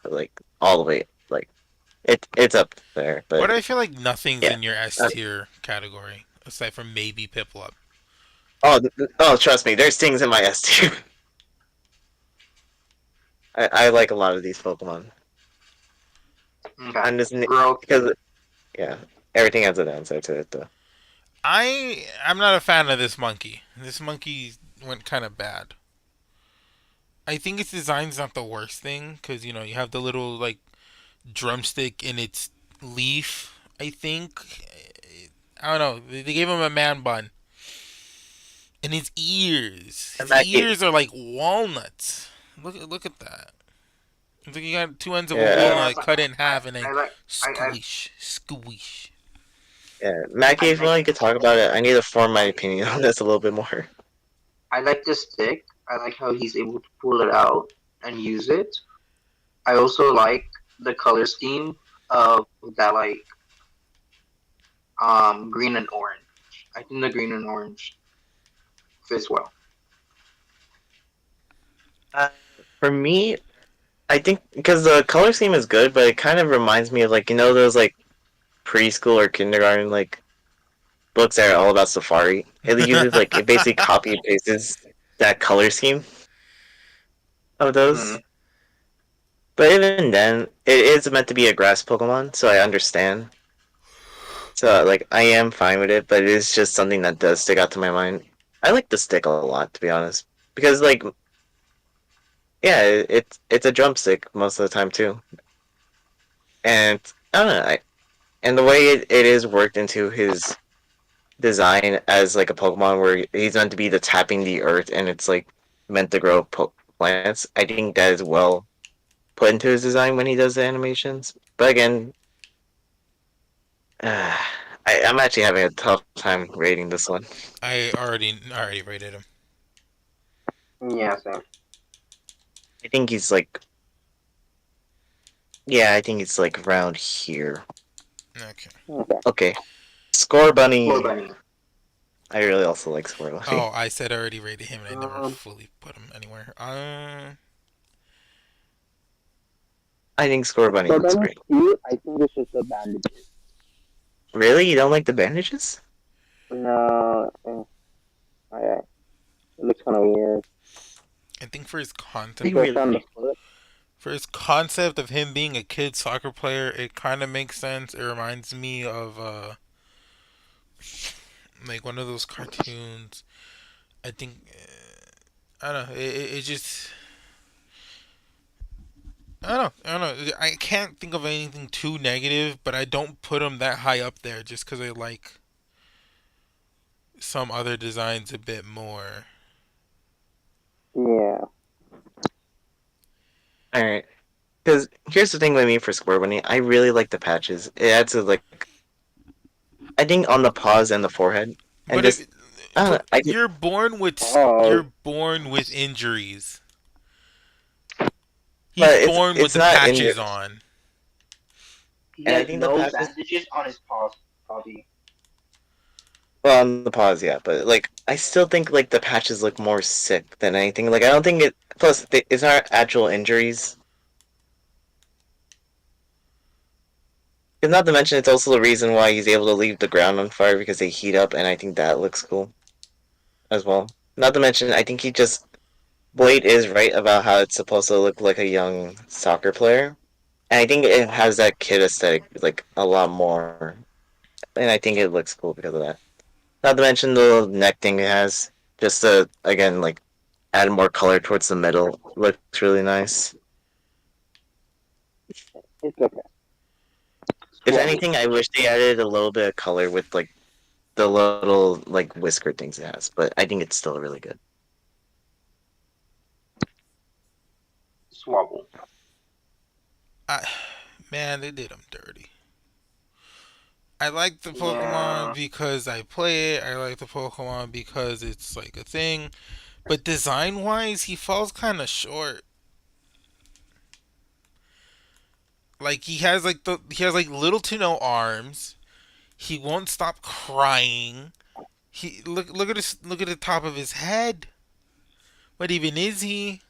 like all the way. Like it's up there, But but I feel like nothing's yeah. in your S Uh, tier category aside from maybe Piplup. oh, trust me, there's things in my S tier. I like a lot of these Pokemon. Okay. I'm just Growth. because yeah, everything has a downside to it though. I'm not a fan of this monkey. This monkey went kind of bad. I think its design's not the worst thing because you have the little like drumstick in its leaf. I think I don't know. They gave him a man bun, and his ears. And His Mackie, ears are like walnuts. Look at that. It's like you got two ends of a yeah, Yeah, walnut but cut in half and then I like I squish, squish. Mackie, I if you like want, you could talk about it. I need to form my opinion on this a little bit more. I like the stick. I like how he's able to pull it out and use it. I also like the color scheme of that like green and orange. I think the green and orange fits well. Uh, for me, I think because the color scheme is good, but it kind of reminds me of like those like preschool or kindergarten like books that are all about safari. It uses like it basically copy and pastes that color scheme of Hmm. those. But even then, it is meant to be a grass Pokemon, so I understand. So like I am fine with it, but it is just something that does stick out to my mind. I like the stick a lot, to be honest, because like yeah, it's a drumstick most of the time too, and I don't know, and the way it is worked into his design as like a Pokemon where he's meant to be the tapping the earth and it's like meant to grow plants. I think that is well put into his design when he does the animations. But again, uh, I'm actually having a tough time rating this one. I already rated him. Yeah, same. I think he's like yeah, I think it's like around here. Okay. Okay. Okay, Score Score Bunny. bunny. I really also like Score Bunny. Oh, I said I already rated him, and I never Um, fully put him anywhere. I think Score Bunny Score looks bunny's great. cute. I think it's just the bandages. Really, you don't like the bandages? No, it looks kind of weird. I think for his I concept, Especially really on the foot. for his concept of him being a kid soccer player, it kind of makes sense. It reminds me of like one of those cartoons. I think I don't know. It just I don't know. I can't think of anything too negative, but I don't put him that high up there just because I like some other designs a bit more. Yeah. all right. Because here's the thing with me for Score Bunny, I really like the patches. It adds a like I think on the paws and the forehead, and But if just I don't know. but you're Oh, born with injuries. But He's born with it's the not injured, patches on. he and I has think the no patches. bandages on his paws, probably. Well, on the pause, yeah, but like I still think like the patches look more sick than anything. Like I don't think it. Plus, it's not actual injuries. And not to mention, it's also the reason why he's able to leave the ground on fire because they heat up, and I think that looks cool as well. Not to mention, I think he just Blade is right about how it's supposed to look like a young soccer player, and I think it has that kid aesthetic like a lot more, and I think it looks cool because of that. Not to mention the little neck thing it has, just to again like add more color towards the middle. Looks really nice. It's okay. If Swablu. anything, I wish they added a little bit of color with like the little like whisker things it has, but I think it's still really good. Swablu. I, man, they did him dirty. I like the Pokemon Yeah. because I play it. I like the Pokemon because it's like a thing. But design wise, he falls kind of short. Like he has like little to no arms. He won't stop crying. He look at the top of his head. What even is he?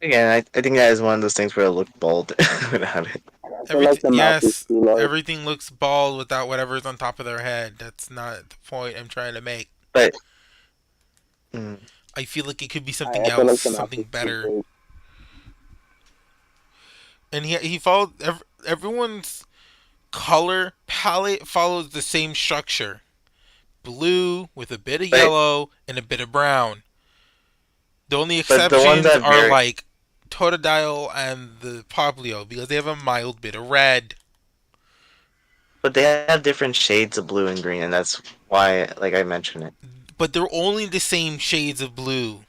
Again, I think that is one of those things where it looked bold without it. I feel like Everything the mouth is yes, too large. everything looks bald without whatever's on top of their head. That's not the point I'm trying to make. But mm, I feel like it could be I, something I feel else, like the mouth something is too better. big. And he followed everyone's color palette follows the same structure. Blue with a bit of but yellow and a bit of brown. The only the ones exceptions that are very like Totodile and the Poplio because they have a mild bit of red. but they have different shades of blue and green, and that's why like I mentioned it. But they're only the same shades of blue.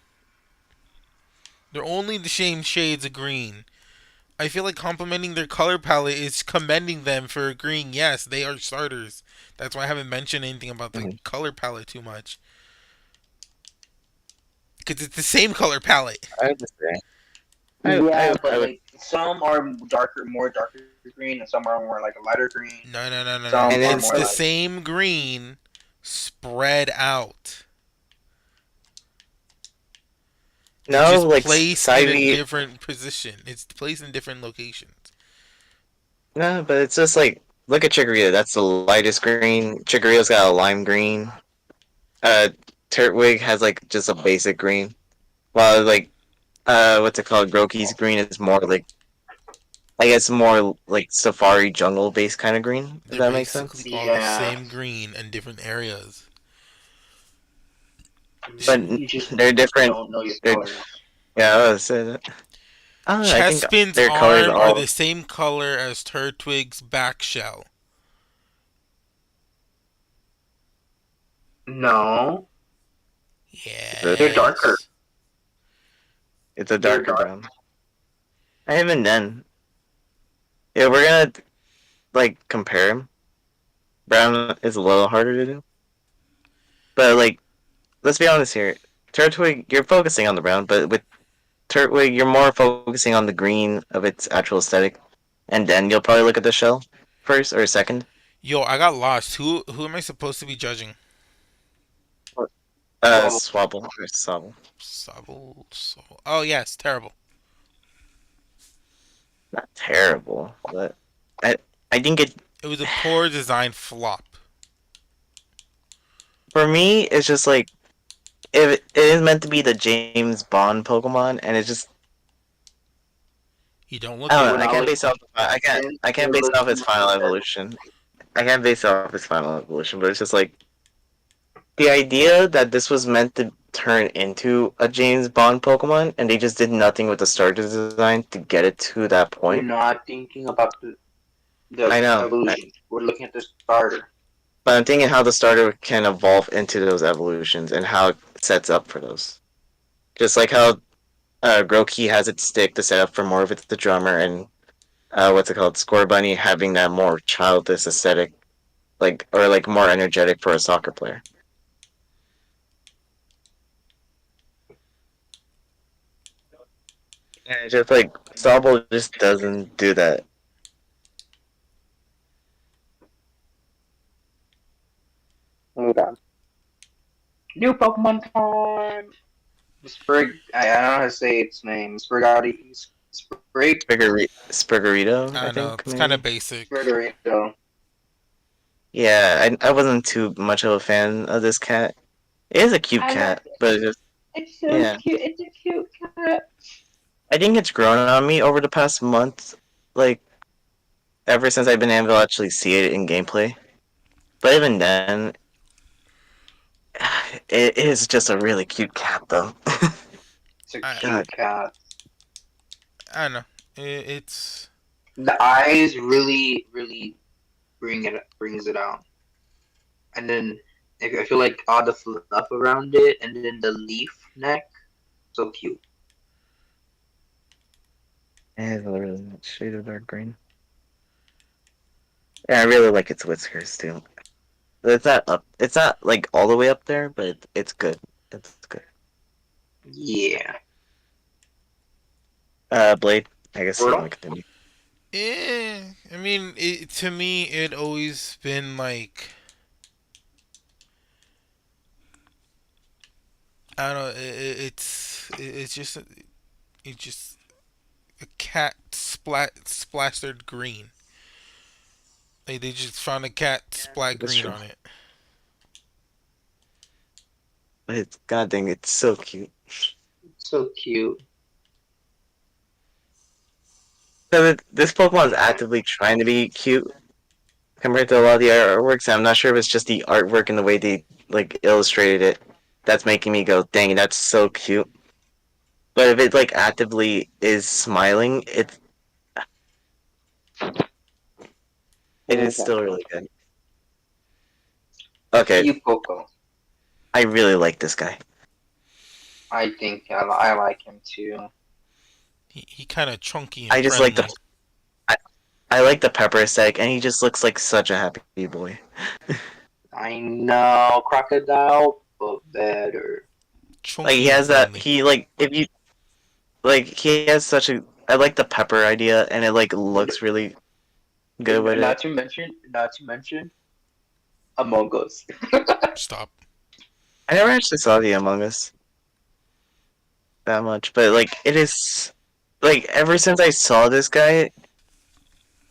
They're only the same shades of green. I feel like complimenting their color palette is commending them for agreeing, yes, they are starters. That's why I haven't mentioned anything about the Mhm. color palette too much. Because it's the same color palette. I would say Yeah, I but would, like some are darker, more darker green, and some are more like a lighter green. No, no, no, no, no. Some and are it's It's more the like same green spread out. It's no just like placed in a Psyve. different position. It's placed in different locations. No, but it's just like look at Chikorita. That's the lightest green. Chikorita's got a lime green. Uh, Turtwig has like just a basic green. While like what's it called? Groki's green is more like I guess more like safari jungle based kind of green. If They're that makes basically sense. all the yeah. same green in different areas. But You just they're different. don't know your They're colors. yeah. I was saying that. I think Chespin's their colors arm are all. the same color as Turtwig's back shell. No, they're darker. Yes. It's a They're darker dark. brown. Even then, yeah, we're gonna like compare them. Brown is a little harder to do, but like let's be honest here. Turtwig, you're focusing on the brown, but with Turtwig, you're more focusing on the green of its actual aesthetic, and then you'll probably look at the shell first or second. Yo, I got lost. Who am I supposed to be judging? Swablu. Swabble or Sobble. Sobble. Oh yes, terrible. Not terrible, but I I think it It was a poor design flop. for me it's just like if it is meant to be the James Bond Pokemon, and it's just You don't I look don't it. know. I Without can't like base off. accent, I can't it base looks off its much final better. evolution. I can't base it off its final evolution, but it's just like the idea that this was meant to turn into a James Bond Pokemon, and they just did nothing with the starter design to get it to that We're point. not thinking about the I know, evolution. We're looking at the starter. but I'm thinking how the starter can evolve into those evolutions and how it sets up for those. Just like how Groki has its stick to set up for more of it's the drummer, and what's it called, Score Bunny having that more childish aesthetic, like or like more energetic for a soccer player. And it's just like Sobble just doesn't do that. New Pokemon time. I don't know how to say its name. Sprig. Spriggerito, I I don't know. think It's kind of maybe. basic. Spirigarito. Yeah, I wasn't too much of a fan of this cat. It is a cute I like cat, it. but it just It's so yeah. cute. It's a cute cat. I think it's grown on me over the past month, like ever since I've been able to actually see it in gameplay. But even then, it is just a really cute cat, though. It's a I God, cute cat. I don't know. It's The eyes really brings it out. And then I feel like all the fluff around it, and then the leaf neck, so cute. it has a really nice shade of dark green. Yeah, I really like its whiskers too. It's not up. It's not like all the way up there, but it's good. It's good. Yeah. Blade. I guess you want Squirtle? to continue. I mean, to me, it always been like I don't know. It's just a cat splattered green. Like they just found a cat splat That's green true. on it. But it's god dang, it's so cute. So cute. So this Pokemon is Uh, actively trying to be cute compared to a lot of the artworks. I'm not sure if it's just the artwork and the way they like illustrated it that's making me go, dang, that's so cute. But if it like actively is smiling, it is okay. still really good. Okay, Cute Coco. I really like this guy. I think I like him too. He kind of chunky and I just like the friendly. I, I like the pepper aesthetic, and he just looks like such a happy boy. I know crocodile, but better. Like he Chunky and has that friendly. he like if you like he has such a I like the pepper idea, and it like looks really good with it. Not to mention, Among Us. Stop. I never actually saw the Among Us that much, but like it is like ever since I saw this guy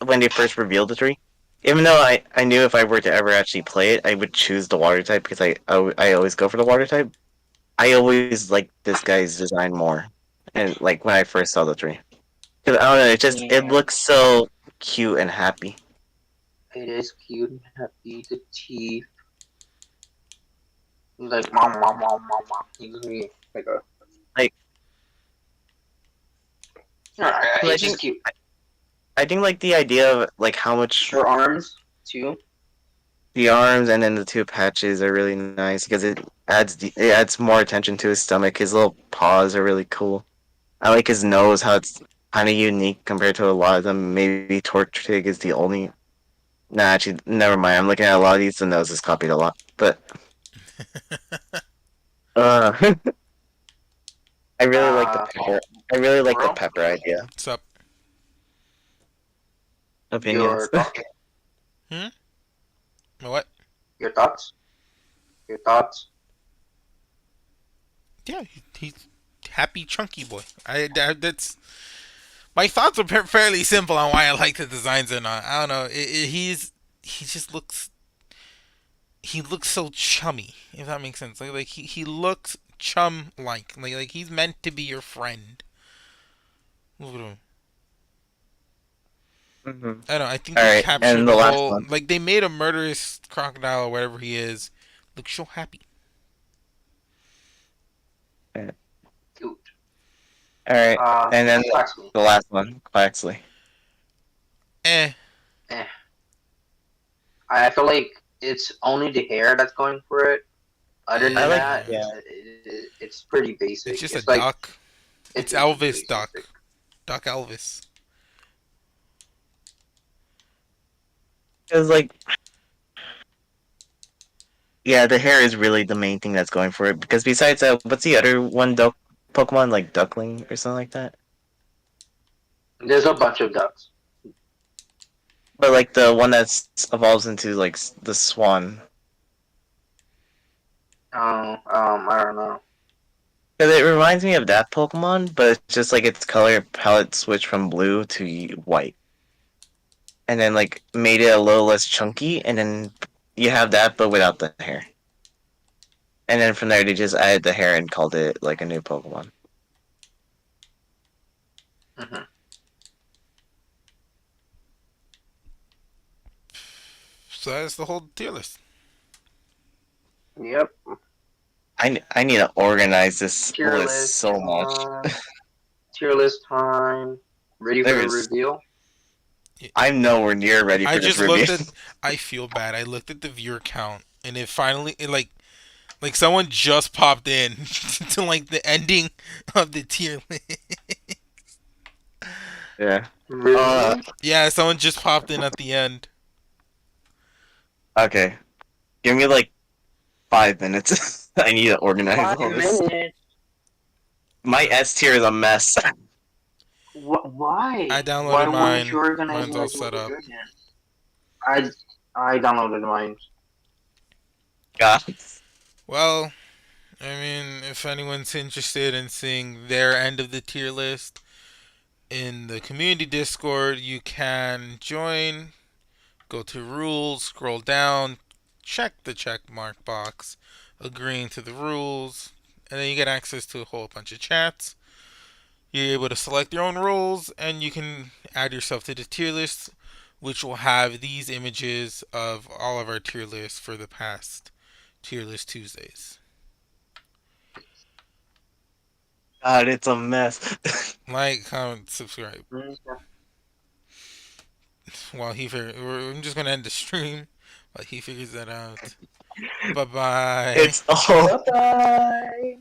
when they first revealed the tree, even though I knew if I were to ever actually play it, I would choose the water type because I always go for the water type. I always liked this guy's design more, and like when I first saw the tree, because I don't know, it Yeah, looks so cute and happy. it is cute and happy. The teeth, he's like mom. He gives me like a. Like, Alright, 'cause it's just cute. I think like the idea of like how much Short arms too. the arms and then the two patches are really nice because it adds more attention to his stomach. His little paws are really cool. I like his nose, how it's kind of unique compared to a lot of them. Maybe Tortig is the only. Nah, actually, never mind. I'm looking at a lot of these. The nose is copied a lot, but uh, I really like the Uh, pepper. I really like the Squirtle, pepper idea. What's up? Opinions. your thoughts? Hmm. What? Your thoughts? Your thoughts? Yeah, he's happy chunky boy. That's my thoughts are fairly simple on why I like the designs or not. I don't know. He just looks so chummy. If that makes sense. Like he looks chum like he's meant to be your friend. Look at him. Hmm. I don't know. I think All they right, captured and the the last whole one. like they made a murderous crocodile or whatever he is look so happy. Cute. All right, and then Flaxman. the last one, Quaxley. Eh. Eh. I feel like it's only the hair that's going for it. Other I than like, that, Yeah. yeah, it's pretty It's basic. just a It's like duck. It's it's Elvis really basic. duck. Duck Elvis. because like, yeah, the hair is really the main thing that's going for it. Because besides that, what's the other one duck Pokemon like Duckling or something like that? There's a bunch of ducks. But like the one that's evolves into like the swan. I don't know. Because it reminds me of that Pokemon, but it's just like its color palette switched from blue to white, and then like made it a little less chunky, and then you have that but without the hair. And then from there they just added the hair and called it like a new Pokemon. Hmm. So that's the whole tier list. Yep. I need to organize this Tier list list. so much. Tier list time. Ready for the There's reveal? I'm nowhere near ready I for this just review. looked at. I feel bad. I looked at the viewer count, and it finally, like someone just popped in to like the ending of the tier list. Yeah. Uh, Really? Yeah, someone just popped in at the end. okay. Give me like 5 minutes. I need to organize Five all this. minutes. My S tier is a mess. Why? I Why downloaded wouldn't you mine. organize it Mine's all like you set would up. yours? I I downloaded mine. God. Well, I mean, if anyone's interested in seeing their end of the tier list in the community Discord, you can join. Go to rules, scroll down, check the check mark box, agreeing to the rules, and then you get access to a whole bunch of chats. You're able to select your own rules, and you can add yourself to the tier list, which will have these images of all of our tier lists for the past tier list Tuesdays. God, it's a mess. Like, comment, subscribe. Okay. While he figure, I'm just gonna end the stream while he figures that out. Bye bye. It's all Bye bye.